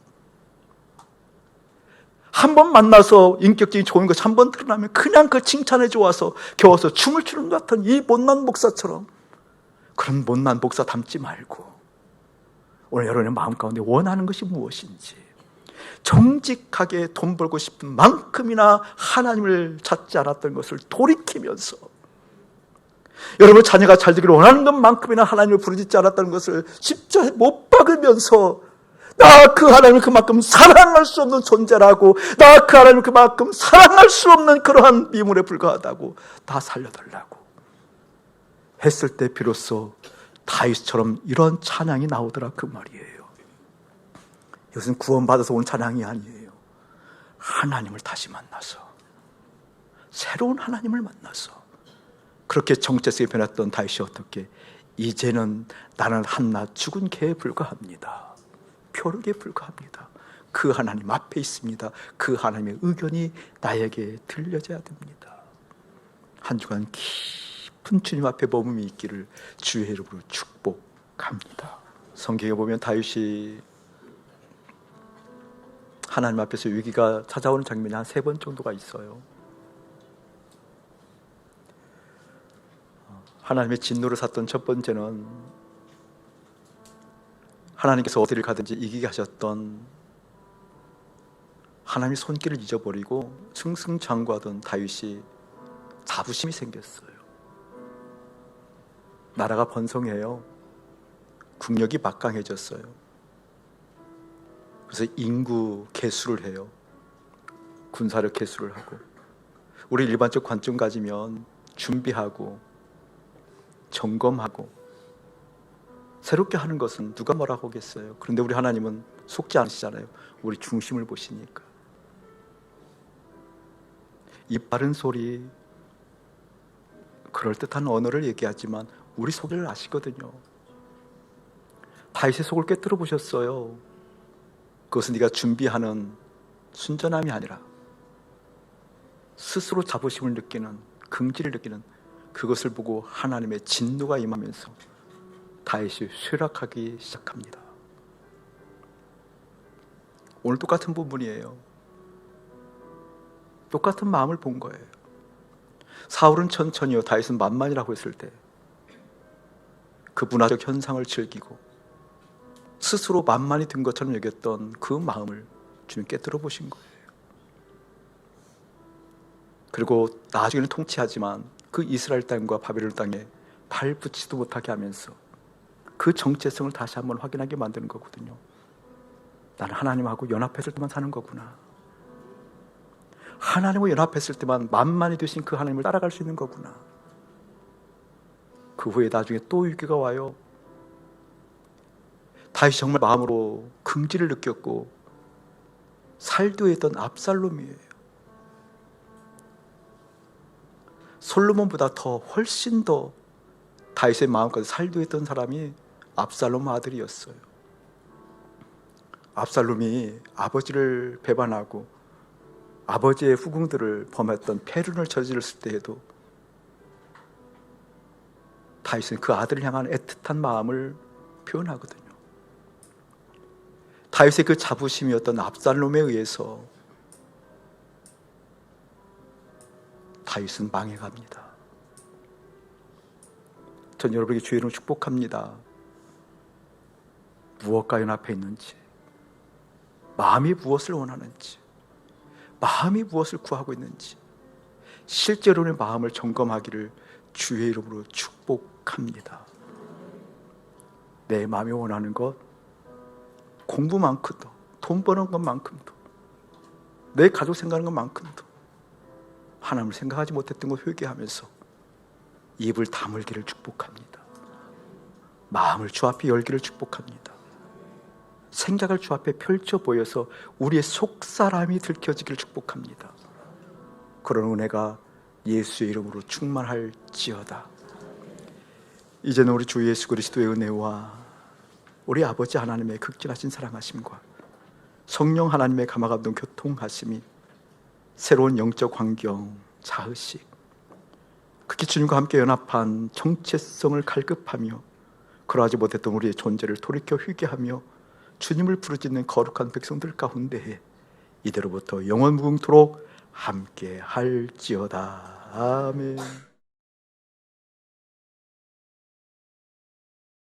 [SPEAKER 1] 한 번 만나서 인격적인 좋은 것이 한 번 드러나면 그냥 그 칭찬에 좋아서 겨워서 춤을 추는 것 같은 이 못난 목사처럼, 그런 못난 목사 닮지 말고 오늘 여러분의 마음 가운데 원하는 것이 무엇인지, 정직하게 돈 벌고 싶은 만큼이나 하나님을 찾지 않았던 것을 돌이키면서, 여러분 자녀가 잘 되기를 원하는 것만큼이나 하나님을 부르짖지 않았다는 것을 십자가에 못 박으면서, 나 그 하나님을 그만큼 사랑할 수 없는 존재라고, 나 그 하나님을 그만큼 사랑할 수 없는 그러한 미물에 불과하다고 다 살려달라고 했을 때 비로소 다윗처럼 이런 찬양이 나오더라 그 말이에요. 이것은 구원받아서 온 찬양이 아니에요. 하나님을 다시 만나서, 새로운 하나님을 만나서 그렇게 정체성이 변했던 다윗이 어떻게, 이제는 나는 한낱 죽은 개에 불과합니다. 벼룩에 불과합니다. 그 하나님 앞에 있습니다. 그 하나님의 의견이 나에게 들려져야 됩니다. 한 주간 깊은 주님 앞에 머금이 있기를 주의 이름으로 축복합니다. 성경에 보면 다윗이 하나님 앞에서 위기가 찾아오는 장면이 한 3번 정도가 있어요. 하나님의 진노를 샀던 첫 번째는 하나님께서 어디를 가든지 이기게 하셨던 하나님의 손길을 잊어버리고 승승장구하던 다윗이 자부심이 생겼어요. 나라가 번성해요. 국력이 막강해졌어요. 그래서 인구 개수를 해요. 군사력 개수를 하고. 우리 일반적 관점 가지면 준비하고 점검하고 새롭게 하는 것은 누가 뭐라고 하겠어요. 그런데 우리 하나님은 속지 않으시잖아요. 우리 중심을 보시니까. 입 바른 소리, 그럴듯한 언어를 얘기하지만 우리 속을 아시거든요. 다윗의 속을 꿰뚫어 보셨어요. 그것은 네가 준비하는 순전함이 아니라 스스로 자부심을 느끼는, 긍지를 느끼는, 그것을 보고 하나님의 진노가 임하면서 다윗이 쇠락하기 시작합니다. 오늘 똑같은 부분이에요. 똑같은 마음을 본 거예요. 사울은 천천히요, 다윗은 만만이라고 했을 때 그 문화적 현상을 즐기고 스스로 만만이 든 것처럼 여겼던 그 마음을 주님 깨뜨려 보신 거예요. 그리고 나중에는 통치하지만 그 이스라엘 땅과 바벨론 땅에 발 붙이지도 못하게 하면서 그 정체성을 다시 한번 확인하게 만드는 거거든요. 나는 하나님하고 연합했을 때만 사는 거구나. 하나님과 연합했을 때만 만만히 되신 그 하나님을 따라갈 수 있는 거구나. 그 후에 나중에 또 위기가 와요. 다윗이 정말 마음으로 긍지를 느꼈고 살도했던 압살롬이에요. 솔로몬보다 훨씬 더 다윗의 마음까지 살도했던 사람이 압살롬 아들이었어요. 압살롬이 아버지를 배반하고 아버지의 후궁들을 범했던 패륜을 저질렀을 때에도 다윗은 그 아들을 향한 애틋한 마음을 표현하거든요. 다윗의 그 자부심이었던 압살롬에 의해서 다윗은 망해갑니다. 전 여러분에게 주의 이름으로 축복합니다. 무엇과 연합해 있는지, 마음이 무엇을 원하는지, 마음이 무엇을 구하고 있는지 실제로는 마음을 점검하기를 주의 이름으로 축복합니다. 내 마음이 원하는 것, 공부만큼도, 돈 버는 것만큼도, 내 가족 생각하는 것만큼도 하나님을 생각하지 못했던 것 회개하면서 입을 다물기를 축복합니다. 마음을 주 앞에 열기를 축복합니다. 생각을 주 앞에 펼쳐 보여서 우리의 속사람이 들켜지기를 축복합니다. 그런 은혜가 예수의 이름으로 충만할지어다. 이제는 우리 주 예수 그리스도의 은혜와 우리 아버지 하나님의 극진하신 사랑하심과 성령 하나님의 감화감동 교통하심이 새로운 영적 환경, 자의식, 극히 주님과 함께 연합한 정체성을 갈급하며 그러하지 못했던 우리의 존재를 돌이켜 회개하며 주님을 부르짖는 거룩한 백성들 가운데에 이대로부터 영원 무궁토록 함께 할지어다. 아멘.